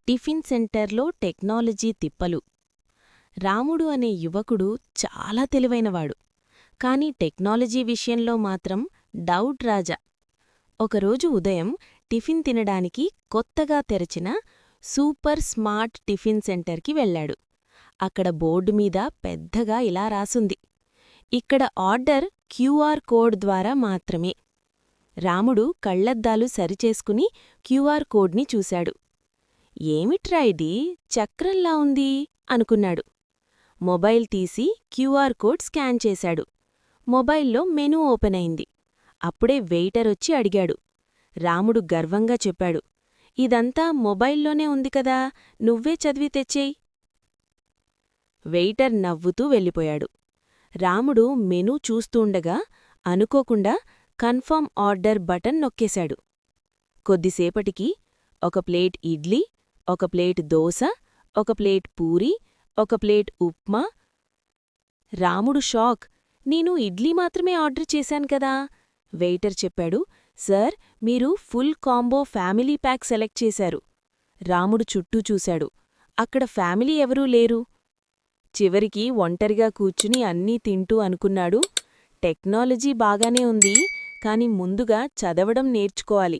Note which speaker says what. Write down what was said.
Speaker 1: Tiffin సెంటర్లో technology తిప్పలు. రాముడు అనే యువకుడు చాలా తెలివైనవాడు. కాని టెక్నాలజీ విషయంలో మాత్రం డౌట్ రాజా. ఒకరోజు ఉదయం టిఫిన్ తినడానికి కొత్తగా తెరచిన సూపర్ స్మార్ట్ టిఫిన్ సెంటర్కి వెళ్ళాడు. అక్కడ బోర్డుమీద పెద్దగా ఇలా రాసుంది: ఇక్కడ ఆర్డర్ క్యూఆర్ కోడ్ ద్వారా మాత్రమే. రాముడు కళ్లద్దాలు సరిచేసుకుని క్యూఆర్ కోడ్ని చూశాడు. ఏమిట్రా ఇది, చక్రంలా ఉంది అనుకున్నాడు. మొబైల్ తీసి క్యూఆర్ కోడ్ స్కాన్ చేశాడు. మొబైల్లో మెనూ ఓపెన్ అయింది. అప్పుడే వెయిటరొచ్చి అడిగాడు. రాముడు గర్వంగా చెప్పాడు: ఇదంతా మొబైల్లోనే ఉంది కదా, నువ్వే చదివి తెచ్చేయ్. వెయిటర్ నవ్వుతూ వెళ్ళిపోయాడు. రాముడు మెనూ చూస్తూండగా అనుకోకుండా కన్ఫర్మ్ ఆర్డర్ బటన్ నొక్కేశాడు. కొద్దిసేపటికి ఒక ప్లేట్ ఇడ్లీ, ఒక ప్లేట్ దోశ, ఒక ప్లేట్ పూరీ, ఒక ప్లేట్ ఉప్మా. రాముడు షాక్. నేను ఇడ్లీ మాత్రమే ఆర్డర్ చేశాను కదా. వెయిటర్ చెప్పాడు: సార్, మీరు full combo family pack select చేశారు. రాముడు చుట్టూ చూశాడు. అక్కడ ఫ్యామిలీ ఎవరూ లేరు. చివరికి ఒంటరిగా కూర్చుని అన్నీ తింటూ అనుకున్నాడు: టెక్నాలజీ బాగానే ఉంది, కాని ముందుగా చదవడం నేర్చుకోవాలి.